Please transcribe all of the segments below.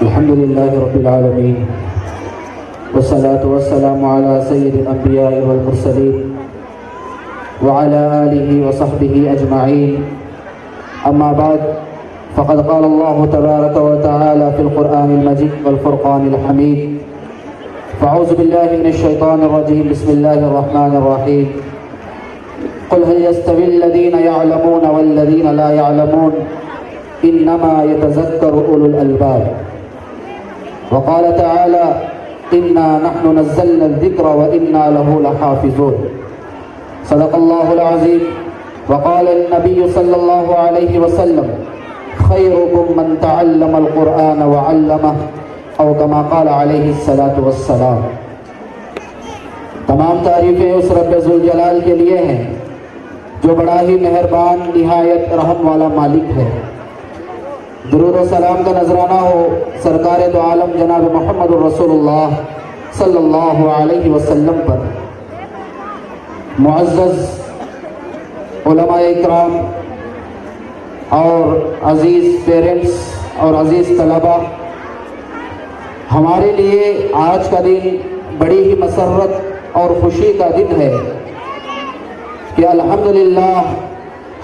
الحمد لله رب العالمين والصلاة والسلام على سيد الأنبياء والمرسلين وعلى آله وصحبه أجمعين. أما بعد، فقد قال الله تبارك وتعالى في القرآن المجيد والفرقان الحميد: فأعوذ بالله من الشيطان الرجيم، بسم الله الرحمن الرحيم. قل هل يستوي الذين يعلمون والذين لا يعلمون إنما يتذكر أولو الألباب. وقال تعالى: إنا نحن نزلنا الذكر وإنا له لحافظون. صدق الله العظيم. وقال النبي صلى الله عليه وسلم: خيركم من تعلم القرآن وعلمه، او كما قال علیہ الصلاۃ والسلام. تمام تعریفیں اس رب ذوالجلال کے لیے ہیں جو بڑا ہی مہربان، نہایت رحم والا مالک ہے. درود و سلام کا نذرانہ ہو سرکار دو عالم جناب محمد رسول اللہ صلی اللہ علیہ وسلم پر. معزز علماء اکرام اور عزیز پیرنٹس اور عزیز طلباء، ہمارے لیے آج کا دن بڑی ہی مسرت اور خوشی کا دن ہے کہ الحمدللہ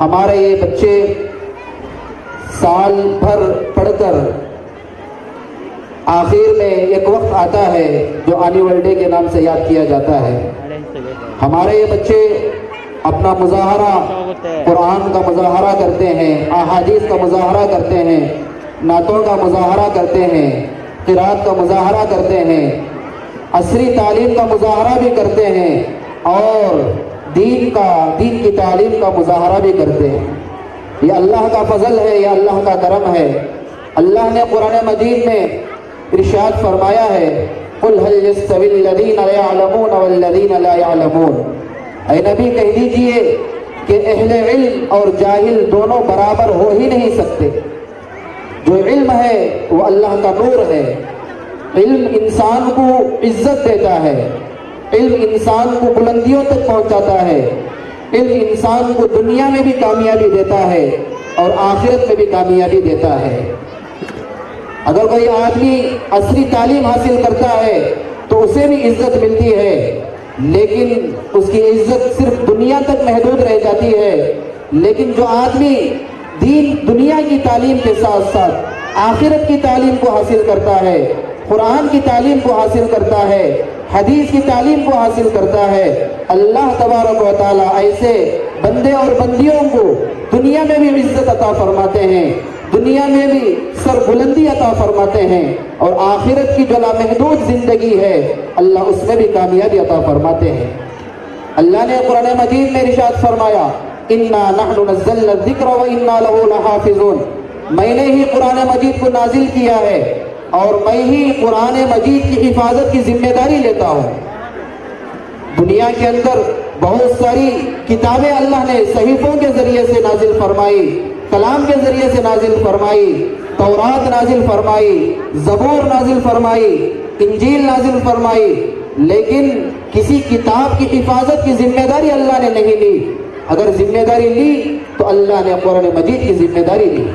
ہمارے یہ بچے سال بھر پڑھ کر آخر میں ایک وقت آتا ہے جو اینول ڈے کے نام سے یاد کیا جاتا ہے. ہمارے یہ بچے اپنا مظاہرہ قرآن کا مظاہرہ کرتے ہیں، احادیث کا مظاہرہ کرتے ہیں، نعتوں کا مظاہرہ کرتے ہیں، قرات کا مظاہرہ کرتے ہیں، عصری تعلیم کا مظاہرہ بھی کرتے ہیں اور دین کی تعلیم کا مظاہرہ بھی کرتے ہیں. یہ اللہ کا فضل ہے، یہ اللہ کا کرم ہے. اللہ نے قرآن مجید میں ارشاد فرمایا ہے: قل هل يستوي الذين يعلمون والذين لا يعلمون. اے نبی کہہ دیجئے کہ اہل علم اور جاہل دونوں برابر ہو ہی نہیں سکتے. جو علم ہے وہ اللہ کا نور ہے. علم انسان کو عزت دیتا ہے، علم انسان کو بلندیوں تک پہنچاتا ہے، علم انسان کو دنیا میں بھی کامیابی دیتا ہے اور آخرت میں بھی کامیابی دیتا ہے. اگر کوئی آدمی عصری تعلیم حاصل کرتا ہے تو اسے بھی عزت ملتی ہے، لیکن اس کی عزت صرف دنیا تک محدود رہ جاتی ہے. لیکن جو آدمی دنیا کی تعلیم کے ساتھ ساتھ آخرت کی تعلیم کو حاصل کرتا ہے، قرآن کی تعلیم کو حاصل کرتا ہے، حدیث کی تعلیم کو حاصل کرتا ہے، اللہ تبارک و تعالیٰ ایسے بندے اور بندیوں کو دنیا میں بھی عزت عطا فرماتے ہیں، دنیا میں بھی سر بلندی عطا فرماتے ہیں، اور آخرت کی جو لامحدود زندگی ہے اللہ اس میں بھی کامیابی عطا فرماتے ہیں. اللہ نے قرآن مجید میں ارشاد فرمایا: انا نحن نزلنا الذکر وانا له لحافظون. میں نے ہی قرآن مجید کو نازل کیا ہے اور میں ہی قرآن مجید کی حفاظت کی ذمہ داری لیتا ہوں. دنیا کے اندر بہت ساری کتابیں اللہ نے صحیفوں کے ذریعے سے نازل فرمائی، کلام کے ذریعے سے نازل فرمائی. تورات نازل فرمائی، زبور نازل فرمائی، انجیل نازل فرمائی، لیکن کسی کتاب کی حفاظت کی ذمہ داری اللہ نے نہیں لی. اگر ذمہ داری لی تو اللہ نے قرآن مجید کی ذمہ داری لی.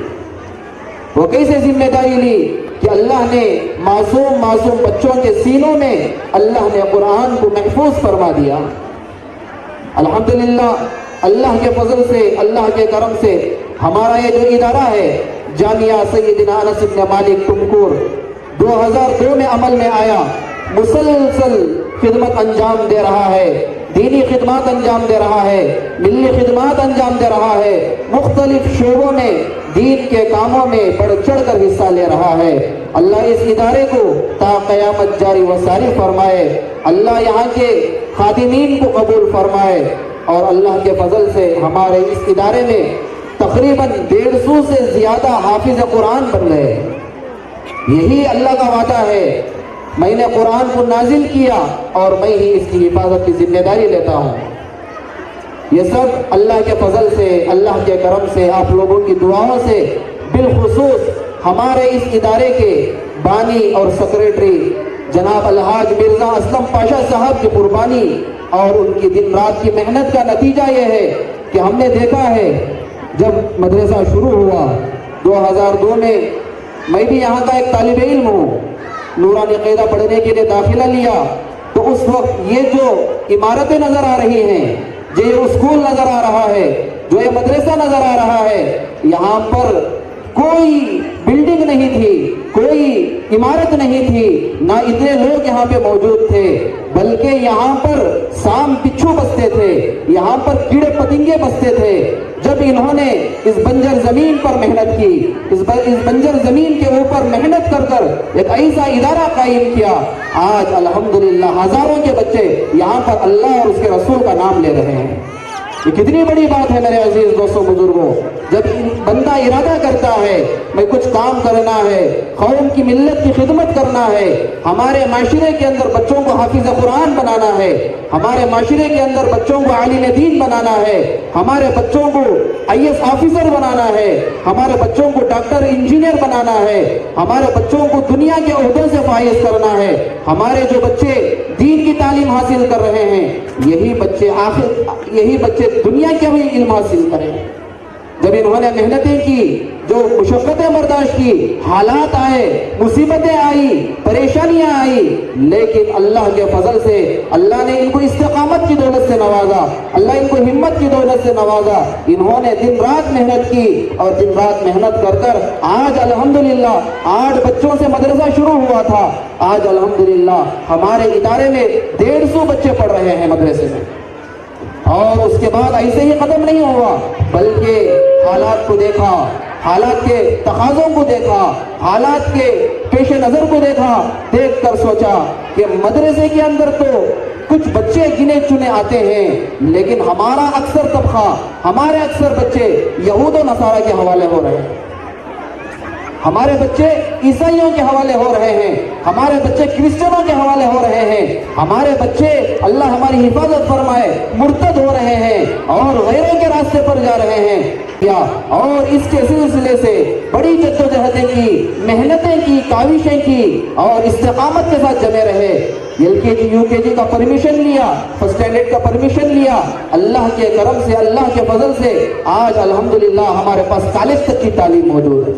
وہ کیسے ذمہ داری لی کہ اللہ نے معصوم بچوں کے سینوں میں اللہ نے قرآن کو محفوظ فرما دیا. الحمدللہ اللہ کے فضل سے، اللہ کے کرم سے ہمارا یہ جو ادارہ ہے جامعہ سیدنا انس بن مالک ٹمکور 2002 میں عمل میں آیا، مسلسل خدمت انجام دے رہا ہے، دینی خدمات انجام دے رہا ہے، ملی خدمات انجام دے رہا ہے، مختلف شعبوں میں دین کے کاموں میں بڑھ چڑھ کر حصہ لے رہا ہے. اللہ اس ادارے کو تا قیامت جاری و ساری فرمائے. اللہ یہاں کے خادمین کو قبول فرمائے، اور اللہ کے فضل سے ہمارے اس ادارے میں تقریباً 150 سے زیادہ حافظ قرآن بن گئے. یہی اللہ کا وعدہ ہے، میں نے قرآن کو نازل کیا اور میں ہی اس کی حفاظت کی ذمہ داری لیتا ہوں. یہ سب اللہ کے فضل سے، اللہ کے کرم سے، آپ لوگوں کی دعاؤں سے، بالخصوص ہمارے اس ادارے کے بانی اور سیکریٹری جناب الحاج مرزا اسلم پاشا صاحب کی قربانی اور ان کی دن رات کی محنت کا نتیجہ یہ ہے کہ ہم نے دیکھا ہے جب مدرسہ شروع ہوا 2002 میں میں بھی یہاں کا ایک طالب علم ہوں، نورانی قاعدہ پڑھنے کے لیے داخلہ لیا تو اس وقت یہ جو عمارتیں نظر آ رہی ہیں، جو یہ اسکول نظر آ رہا ہے، جو یہ مدرسہ نظر آ رہا ہے، یہاں پر کوئی بلڈنگ نہیں تھی، کوئی عمارت نہیں تھی، نہ اتنے لوگ یہاں پہ موجود تھے، بلکہ یہاں پر سام بچھو بستے تھے، یہاں پر کیڑے پتنگے بستے تھے۔ جب انہوں نے اس بنجر زمین پر محنت کی، اس بنجر زمین کے اوپر محنت کر کر ایک ایسا ادارہ قائم کیا، آج الحمدللہ ہزاروں کے بچے یہاں پر اللہ اور اس کے رسول کا نام لے رہے ہیں۔ یہ کتنی بڑی بات ہے میرے عزیز دوستوں بزرگوں، جب بندہ ارادہ کرتا ہے میں کچھ کام کرنا ہے، قوم کی ملت کی خدمت کرنا ہے، ہمارے معاشرے کے اندر بچوں کو حافظ قرآن بنانا ہے، ہمارے معاشرے کے اندر بچوں کو عالم دین بنانا ہے، ہمارے بچوں کو IAS آفیسر بنانا ہے، ہمارے بچوں کو ڈاکٹر انجینئر بنانا ہے، ہمارے بچوں کو دنیا کے عہدوں سے فائز کرنا ہے، ہمارے جو بچے دین کی تعلیم حاصل کر رہے ہیں یہی بچے دنیا کے بھی علم حاصل کریں۔ جب انہوں نے محنتیں کی، جو مشقتیں برداشت کی، حالات آئے، مصیبتیں آئی، پریشانیاں آئی، لیکن اللہ کے فضل سے اللہ نے ان کو استقامت کی دولت سے نوازا، اللہ ان کو ہمت کی دولت سے نوازا۔ انہوں نے دن رات محنت کی اور دن رات محنت کر کر آج الحمدللہ 8 بچوں سے مدرسہ شروع ہوا تھا، آج الحمدللہ ہمارے ادارے میں 150 بچے پڑھ رہے ہیں مدرسے میں۔ اور اس کے بعد ایسے ہی ختم نہیں ہوا، بلکہ حالات کو دیکھا، حالات کے تقاضوں کو دیکھا، حالات کے پیش نظر کو دیکھ کر سوچا کہ مدرسے کے اندر تو کچھ بچے گنے چنے آتے ہیں، لیکن ہمارا اکثر طبقہ، ہمارے اکثر بچے یہود و نصارہ کے حوالے ہو رہے ہیں، ہمارے بچے عیسائیوں کے حوالے ہو رہے ہیں، ہمارے بچے کرسچنوں کے حوالے ہو رہے ہیں، ہمارے بچے اللہ ہماری حفاظت فرمائے مرتد ہو رہے ہیں اور غیروں کے راستے پر جا رہے ہیں۔ اور اس کے سلسلے سے بڑی جدوجہدیں کی، محنتیں کی، کاوشیں کی اور استقامت کے ساتھ جمے رہے۔ LKG UKG کا پرمیشن لیا، فرسٹ اسٹینڈرڈ کا پرمیشن لیا، اللہ کے کرم سے، اللہ کے فضل سے آج الحمدللہ ہمارے پاس کالج تک کی تعلیم موجود ہے۔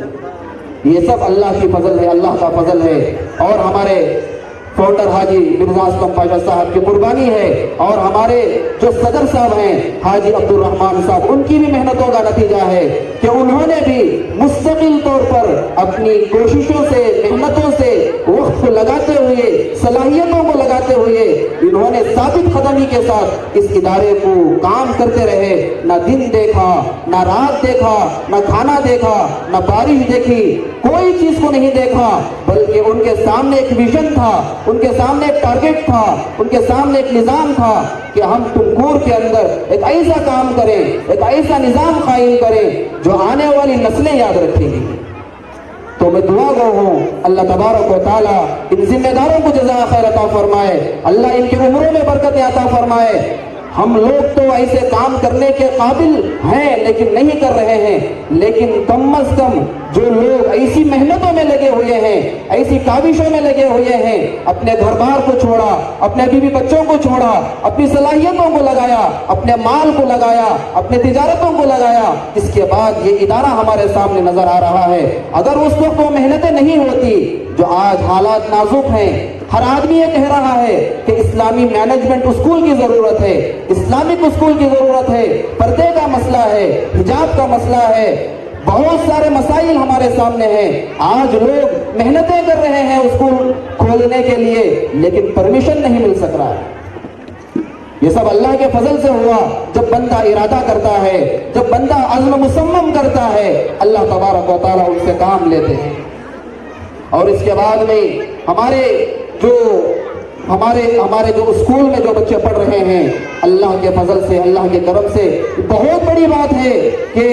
یہ سب اللہ کی فضل ہے، اللہ کا فضل ہے، اور ہمارے فاؤنڈر حاجی مرزا اسلم پاشا صاحب کی قربانی ہے، اور ہمارے جو صدر صاحب ہیں حاجی عبدالرحمان صاحب، ان کی بھی محنتوں کا نتیجہ ہے کہ انہوں نے بھی مستقل طور پر اپنی کوششوں سے، محنتوں سے، وقت کو لگاتے ہوئے، صلاحیتوں کو لگاتے ہوئے انہوں نے ثابت قدمی کے ساتھ اس ادارے کو کام کرتے رہے، نہ دن دیکھا، نہ رات دیکھا، نہ کھانا دیکھا، نہ بارش دیکھی، کوئی چیز کو نہیں دیکھا، بلکہ ان کے سامنے ایک ویژن تھا، ان کے سامنے ایک ٹارگٹ تھا، ان کے سامنے ایک نظام تھا کہ ہم تمکور کے اندر ایک ایسا کام کریں، ایک ایسا نظام قائم کریں جو آنے والی نسلیں یاد رکھیں گی۔ تو میں دعا گو ہوں اللہ تبارک و تعالیٰ ان ذمہ داروں کو جزائے خیر عطا فرمائے، اللہ ان کی عمروں میں برکت عطا فرمائے۔ ہم لوگ تو ایسے کام کرنے کے قابل ہیں لیکن نہیں کر رہے ہیں، لیکن کم از کم جو لوگ ایسی محنتوں میں لگے ہوئے ہیں، ایسی کاوشوں میں لگے ہوئے ہیں، اپنے گھر بار کو چھوڑا، اپنے بیوی بچوں کو چھوڑا، اپنی صلاحیتوں کو لگایا، اپنے مال کو لگایا، اپنے تجارتوں کو لگایا، اس کے بعد یہ ادارہ ہمارے سامنے نظر آ رہا ہے۔ اگر اس وقت وہ محنتیں نہیں ہوتی، جو آج حالات نازک ہیں، ہر آدمی یہ کہہ رہا ہے کہ اسلامی مینجمنٹ اسکول کی ضرورت ہے، اسلامک اسکول کی ضرورت ہے، پردے کا مسئلہ ہے، حجاب کا مسئلہ ہے، بہت سارے مسائل ہمارے سامنے ہیں۔ آج لوگ محنتیں کر رہے ہیں اسکول کھولنے کے لیے، لیکن پرمیشن نہیں مل سک رہا ہے۔ یہ سب اللہ کے فضل سے ہوا۔ جب بندہ ارادہ کرتا ہے، جب بندہ عزم مصمم کرتا ہے، اللہ تبارک و تعالیٰ ان سے کام لیتے ہیں۔ اور اس کے بعد میں ہمارے جو اسکول میں جو بچے پڑھ رہے ہیں، اللہ کے فضل سے، اللہ کے کرم سے بہت بڑی بات ہے کہ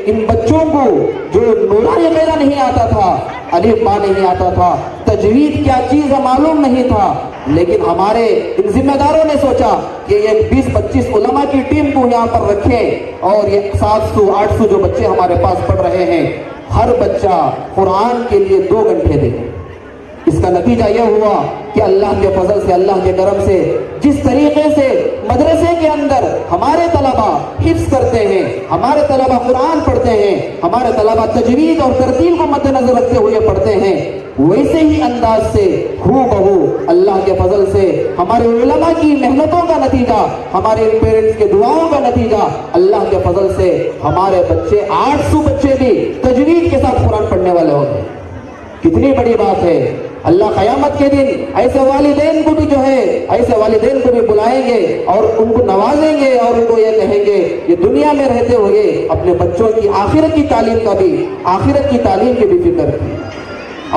ان بچوں کو جو نورانی قاعدہ نہیں آتا تھا، الف با نہیں آتا تھا، تجوید کیا چیز ہے معلوم نہیں تھا، لیکن ہمارے ان ذمہ داروں نے سوچا کہ یہ 20-25 علماء کی ٹیم کو یہاں پر رکھیں، اور یہ 700-800 جو بچے ہمارے پاس پڑھ رہے ہیں، ہر بچہ قرآن کے لیے 2 گھنٹے دیں۔ اس کا نتیجہ یہ ہوا کہ اللہ کے فضل سے، اللہ کے کرم سے جس طریقے سے مدرسے کے اندر ہمارے طلبہ حفظ کرتے ہیں، ہمارے طلبہ قرآن پڑھتے ہیں، ہمارے طلبہ تجوید اور ترتیل کو مد نظر رکھتے ہوئے پڑھتے ہیں، ویسے ہی انداز سے ہو بہو اللہ کے فضل سے ہمارے علماء کی محنتوں کا نتیجہ، ہمارے پیرنٹس کے دعاؤں کا نتیجہ، اللہ کے فضل سے ہمارے بچے 800 بچے بھی تجوید کے ساتھ قرآن پڑھنے والے ہو گئے۔ کتنی بڑی بات ہے۔ اللہ قیامت کے دن ایسے والدین کو بھی ایسے والدین کو بھی بلائیں گے اور ان کو نوازیں گے اور ان کو یہ کہیں گے کہ دنیا میں رہتے ہوئے اپنے بچوں کی آخرت کی تعلیم کی بھی فکر کی۔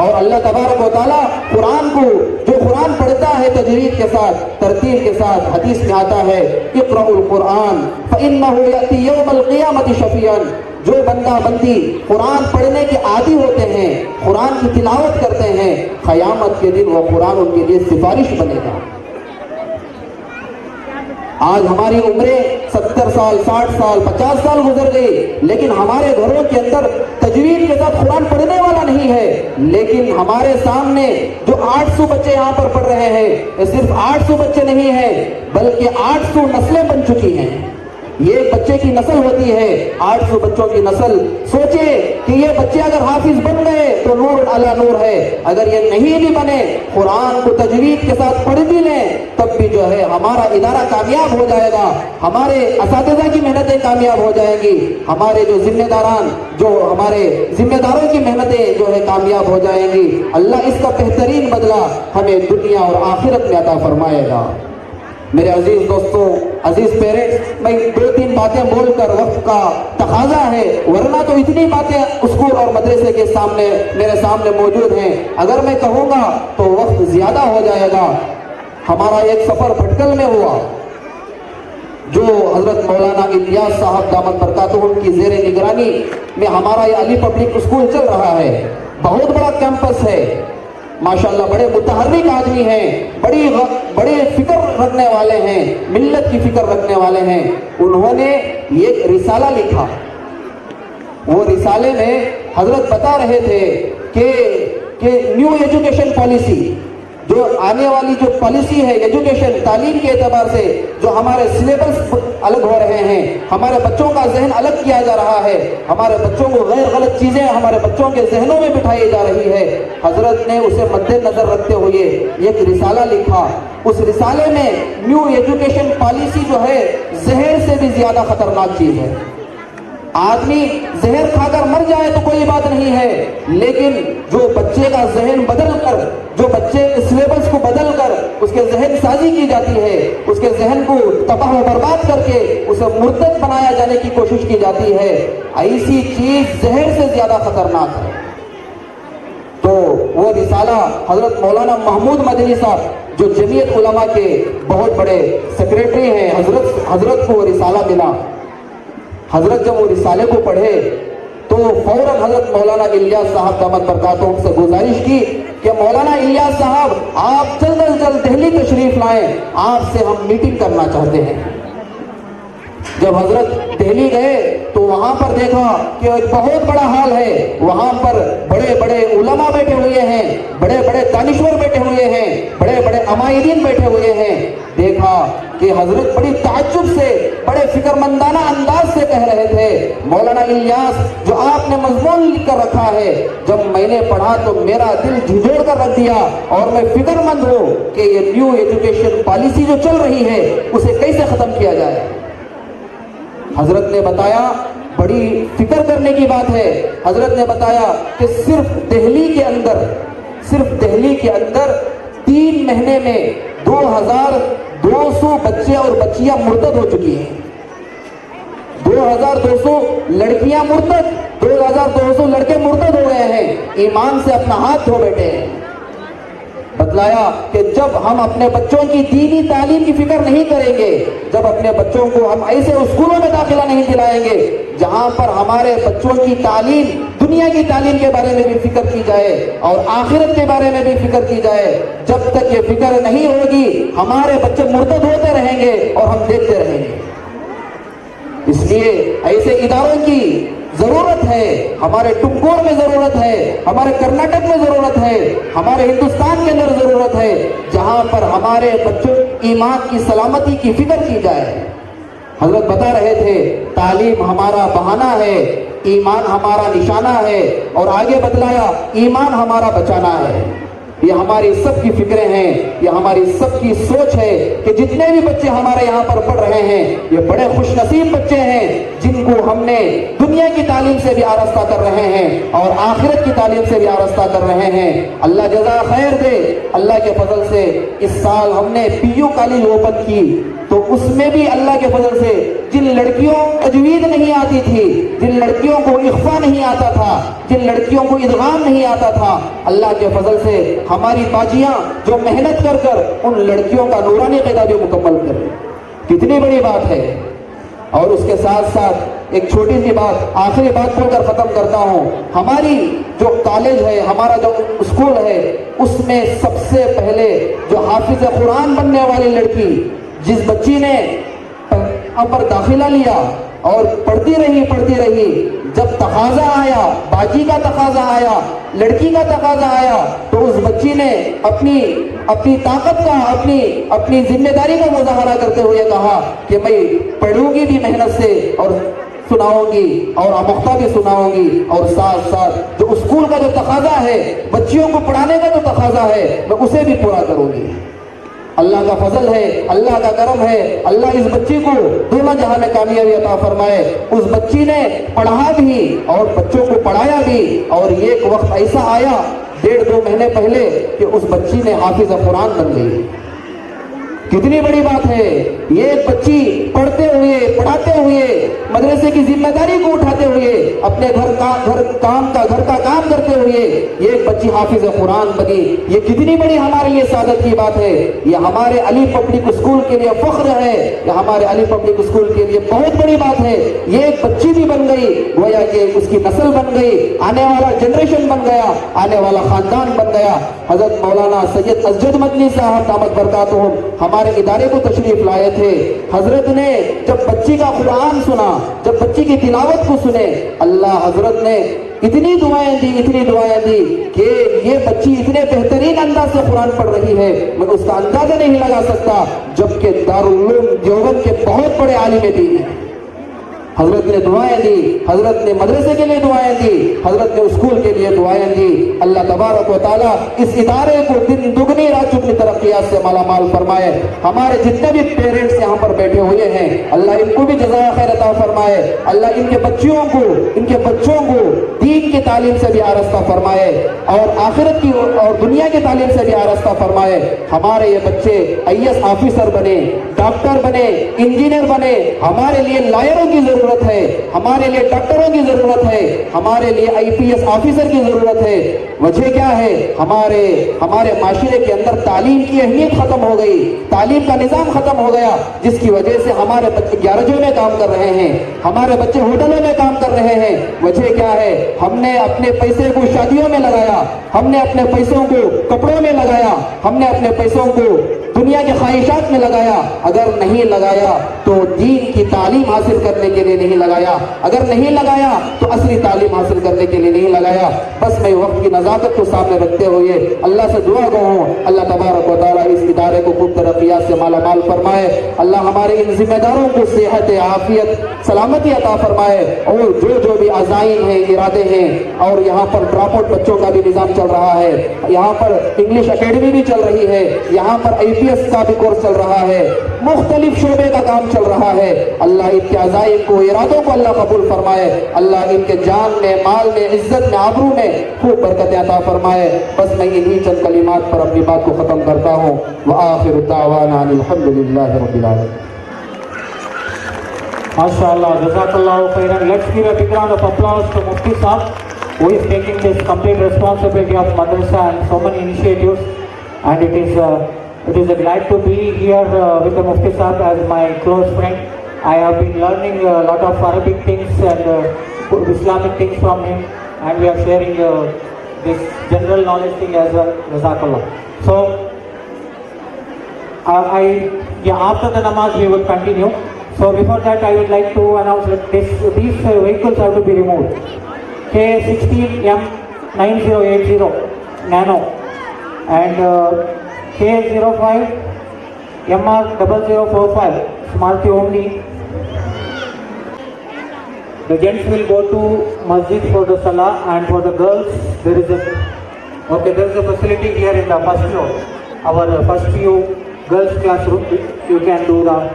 اور اللہ تبارک و تعالیٰ قرآن کو، جو قرآن پڑھتا ہے تجوید کے ساتھ، ترتیل کے ساتھ، حدیث میں آتا ہے اقرأوا القرآن فإنه يأتي يوم القيامة شفيعا، جو بندہ بندی قرآن پڑھنے کے عادی ہوتے ہیں، قرآن کی تلاوت کرتے ہیں، قیامت کے دن وہ قرآن ان کے لیے سفارش بنے گا۔ آج ہماری عمریں 70 سال، 60 سال، 50 سال گزر گئی، لیکن ہمارے گھروں کے اندر تجوید کے ساتھ قرآن پڑھنے والا نہیں ہے۔ لیکن ہمارے سامنے جو 800 بچے یہاں پر پڑھ رہے ہیں، یہ صرف 800 بچے نہیں ہیں بلکہ 800 نسلیں بن چکی ہیں۔ یہ بچے کی نسل ہوتی ہے، 800 بچوں کی نسل۔ سوچے کہ یہ بچے اگر حافظ بن گئے تو نور علی نور ہے، اگر یہ نہیں بھی بنے، قرآن کو تجوید کے ساتھ پڑھ بھی لیں، تب بھی ہمارا ادارہ کامیاب ہو جائے گا، ہمارے اساتذہ کی محنتیں کامیاب ہو جائیں گی، ہمارے ہمارے ذمہ داروں کی محنتیں کامیاب ہو جائیں گی۔ اللہ اس کا بہترین بدلہ ہمیں دنیا اور آخرت میں عطا فرمائے گا۔ میرے عزیز دوستوں، عزیز پیرنٹس، میں 2-3 باتیں بول کر، وقت کا تقاضا ہے ورنہ تو اتنی باتیں اسکول اور مدرسے کے سامنے میرے سامنے موجود ہیں، اگر میں کہوں گا تو وقت زیادہ ہو جائے گا۔ ہمارا ایک سفر بھٹکل میں ہوا، جو حضرت مولانا الیاس صاحب دامت برکاتہم کی زیر نگرانی میں ہمارا یہ علی پبلک اسکول چل رہا ہے۔ بہت بڑا کیمپس ہے، ماشاءاللہ بڑے متحرک آدمی ہیں، بڑے فکر رکھنے والے ہیں، ملت کی فکر رکھنے والے ہیں۔ انہوں نے ایک رسالہ لکھا، وہ رسالے میں حضرت بتا رہے تھے کہ نیو ایجوکیشن پالیسی، جو آنے والی جو پالیسی ہے ایجوکیشن تعلیم کے اعتبار سے، جو ہمارے سلیبس الگ ہو رہے ہیں، ہمارے بچوں کا ذہن الگ کیا جا رہا ہے، ہمارے بچوں کو غلط چیزیں ہمارے بچوں کے ذہنوں میں بٹھائی جا رہی ہے، حضرت نے اسے مد نظر رکھتے ہوئے ایک رسالہ لکھا۔ اس رسالے میں نیو ایجوکیشن پالیسی زہر سے بھی زیادہ خطرناک چیز ہے۔ آدمی زہر کھا کر مر جائے تو کوئی بات نہیں ہے، لیکن جو بچے کا ذہن بدل کر، جو بچے کے سلیبس کو بدل کر اس کے ذہن سازی کی جاتی ہے، اس کے ذہن کو تباہ و برباد کر کے اسے مرتد بنایا جانے کی کوشش کی جاتی ہے، ایسی چیز زہر سے زیادہ خطرناک ہے۔ تو وہ رسالہ حضرت مولانا محمود مدنی صاحب، جو جمعیت علماء کے بہت بڑے سیکریٹری ہیں، حضرت کو وہ رسالہ ملا۔ حضرت جب وہ رسالے کو پڑھے تو فوراً حضرت مولانا الیاس صاحب دامت برکاتہم سے گزارش کی کہ مولانا الیاس صاحب آپ جلد از جلد دہلی تشریف لائیں، آپ سے ہم میٹنگ کرنا چاہتے ہیں۔ جب حضرت دہلی گئے تو وہاں پر دیکھا کہ ایک بہت بڑا ہال ہے، وہاں پر بڑے بڑے علماء بیٹھے ہوئے ہیں، بڑے بڑے دانشور بیٹھے ہوئے ہیں، بڑے بڑے عمائدین بیٹھے ہوئے ہیں۔ دیکھا کہ حضرت بڑی تعجب سے، بڑے فکر مندانہ انداز سے کہہ رہے تھے، مولانا الیاس جو آپ نے مضمون لکھ کر رکھا ہے، جب میں نے پڑھا تو میرا دل جھنجھوڑ کر رکھ دیا، اور میں فکر مند ہوں کہ یہ نیو ایجوکیشن پالیسی جو چل رہی ہے اسے کیسے ختم کیا جائے۔ حضرت نے بتایا، بڑی فکر کرنے کی بات ہے، حضرت نے بتایا کہ صرف دہلی کے اندر 3 مہینے میں 2200 بچے اور بچیاں مرتد ہو چکی ہیں۔ 2200 لڑکیاں مرتد، 2200 لڑکے مرتد ہو گئے ہیں، ایمان سے اپنا ہاتھ دھو بیٹھے ہیں۔ بتلایا کہ جب ہم اپنے بچوں کی دینی تعلیم کی فکر نہیں کریں گے، جب اپنے بچوں کو ہم ایسے اسکولوں میں داخلہ نہیں دلائیں گے جہاں پر ہمارے بچوں کی تعلیم، دنیا کی تعلیم کے بارے میں بھی فکر کی جائے اور آخرت کے بارے میں بھی فکر کی جائے، جب تک یہ فکر نہیں ہوگی ہمارے بچے مرتد ہوتے رہیں گے اور ہم دیکھتے رہیں گے۔ اس لیے ایسے اداروں کی ضرورت ہے, ہمارے ٹمکور میں ضرورت ہے, ہمارے کرناٹک میں ضرورت ہے, ہمارے ہندوستان کے اندر ضرورت ہے, جہاں پر ہمارے بچوں ایمان کی سلامتی کی فکر کی جائے. حضرت بتا رہے تھے تعلیم ہمارا بہانہ ہے, ایمان ہمارا نشانہ ہے, اور آگے بتلایا ایمان ہمارا بچانا ہے. یہ ہماری سب کی فکریں ہیں, یہ ہماری سب کی سوچ ہے کہ جتنے بھی بچے ہمارے یہاں پر پڑھ رہے ہیں یہ بڑے خوش نصیب بچے ہیں جن کو ہم نے دنیا کی تعلیم سے بھی آراستہ کر رہے ہیں اور آخرت کی تعلیم سے بھی آراستہ کر رہے ہیں. اللہ جزا خیر دے. اللہ کے فضل سے اس سال ہم نے پی یو کالج اوپن کی تو اس میں بھی اللہ کے فضل سے جن لڑکیوں تجوید نہیں آتی تھی, جن لڑکیوں کو اخفا نہیں آتا تھا, جن لڑکیوں کو ادغام نہیں آتا تھا, اللہ کے فضل سے ہماری باجیاں جو محنت کر کر ان لڑکیوں کا نورانی قاعدہ بھی مکمل کر, کتنی بڑی بات ہے. اور اس کے ساتھ ساتھ ایک چھوٹی سی بات, آخری بات بول کر ختم کرتا ہوں. ہماری جو کالج ہے, ہمارا جو اسکول ہے, اس میں سب سے پہلے جو حافظ قرآن بننے والی لڑکی, جس بچی نے پر داخلہ لیا اور پڑھتی رہی, جب تقاضا آیا, باجی کا تقاضا آیا, لڑکی کا تقاضا آیا, تو اس بچی نے اپنی طاقت کا, اپنی ذمہ داری کا مظاہرہ کرتے ہوئے کہا کہ میں پڑھوں گی بھی محنت سے اور سناؤں گی اور آموختہ بھی سناؤں گی, اور ساتھ ساتھ جو اسکول کا جو تقاضا ہے, بچیوں کو پڑھانے کا جو تقاضا ہے, میں اسے بھی پورا کروں گی. اللہ کا فضل ہے, اللہ کا کرم ہے, اللہ اس بچی کو دونوں جہاں میں کامیابی عطا فرمائے. اس بچی نے پڑھا بھی اور بچوں کو پڑھایا بھی, اور ایک وقت ایسا آیا 1.5-2 مہینے پہلے کہ اس بچی نے حافظ قرآن بن گئی. کتنی بڑی بات ہے. یہ ایک بچی پڑھتے ہوئے, پڑھاتے ہوئے, مدرسے کی ذمہ داری کو اٹھاتے ہوئے, اپنے گھر کا کام کرتے ہوئے یہ ایک بچی حافظ قرآن بنی. یہ کتنی بڑی ہمارے لیے سعادت کی بات ہے. یہ ہمارے علی پبلک اسکول کے لیے فخر ہے, یہ ہمارے علی پبلک اسکول کے لیے بہت بڑی بات ہے. یہ ایک بچی بھی بن گئی, گویا کہ اس کی نسل بن گئی, آنے والا جنریشن بن گیا, آنے والا خاندان بن گیا. حضرت مولانا سید اسجد مدنی صاحب دامت برکاتہم ہمارے ادارے کو تشریف لائے تھے. حضرت نے جب بچی کا قرآن سنا, جب بچی کی تلاوت کو سنے, اللہ حضرت نے اتنی دعائیں دی کہ یہ بچی اتنے بہترین انداز سے قرآن پڑھ رہی ہے, میں اس کا اندازہ نہیں لگا سکتا, جبکہ دارالعلوم دیوبند کے بہت بڑے عالم دین ہیں. حضرت نے دعائیں دی, حضرت نے مدرسے کے لیے دعائیں دی, حضرت نے اسکول کے لیے دعائیں دی. اللہ تبارک و تعالیٰ اس ادارے کو دن دگنی رات چگنی ترقیات سے مالا مال فرمائے. ہمارے جتنے بھی پیرنٹس یہاں پر بیٹھے ہوئے ہیں, اللہ ان کو بھی جزائے خیر عطا فرمائے. اللہ ان کے بچوں کو دین کی تعلیم سے بھی آراستہ فرمائے اور آخرت کی اور دنیا کی تعلیم سے بھی آراستہ فرمائے. ہمارے یہ بچے IAS آفیسر بنے, ڈاکٹر بنے, انجینئر بنے. ہمارے لیے لائروں کی ضرورت ہے, ہمارے لیے ڈاکٹروں کی ضرورت ہے, ہمارے لیے IPS آفیسر کی ضرورت ہے. وجہ کیا ہے؟ ہمارے معاشرے کے اندر تعلیم کی اہمیت ختم ہو گئی, تعلیم کا نظام ختم ہو گیا, جس کی وجہ سے ہمارے بچے گیراجوں میں کام کر رہے ہیں, ہمارے بچے ہوٹلوں میں کام کر رہے ہیں. وجہ کیا ہے؟ ہم نے اپنے پیسے کو شادیوں میں لگایا, ہم نے اپنے پیسوں کو کپڑوں میں لگایا, ہم نے اپنے پیسوں کو دنیا کے خواہشات میں لگایا. اگر نہیں لگایا تو دین کی تعلیم حاصل کرنے کے لیے نہیں لگایا, اگر نہیں لگایا تو اصلی تعلیم حاصل کرنے کے لیے نہیں لگایا. بس میں وقت کی نزاکت کو سامنے رکھتے ہوئے اللہ سے دعا گو ہوں, اللہ تبارک و تعالیٰ اس ادارے کو خوب ترقیات سے مالا مال فرمائے. اللہ ہمارے ان ذمہ داروں کو صحت, عافیت, سلامتی عطا فرمائے. اور جو بھی عزائم ہیں, ارادے ہیں, اور یہاں پر ڈراپ آؤٹ بچوں کا بھی نظام چل رہا ہے, یہاں پر انگلش اکیڈمی بھی چل رہی ہے, یہاں پر IPS کا بھی کورس چل رہا ہے, مختلف شعبے کا کام چل رہا ہے. اللہ ان کے عزائم کو, ارادوں کو اللہ قبول فرمائے. اللہ ان کے جان میں, مال میں, عزت میں, آبرو میں خوب برکت عطا فرمائے. بس میں انہی چند کلمات پر اپنی بات کو ختم کرتا ہوں. وآخر دعوانا الحمدللہ رب العالمین. MashaAllah, Jazakallahu khairan. Let's give a big round of applause to Mufti Sahab, who is taking this complete responsibility of madrasa and so many initiatives. And it is a glad to be here with the Mufti Sahab as my close friend. I have been learning a lot of Arabic things and Islamic things from him, and we are sharing this general knowledge thing as well. Jazakallah. So, after the namaz we will continue. So before that I would like to announce that these vehicles have to be removed. K16M9080 Nano, and K05MR0045 Smarty only. The gents will go to masjid for the salah, and for the girls there is a facility here in the first floor. Our first few girls classroom, you can do the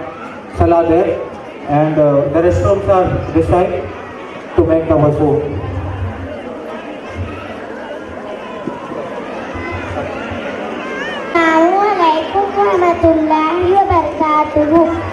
salah there, and the restrooms are this side to make the wuzu. Assalamualaikum warahmatullahi wabarakatuh.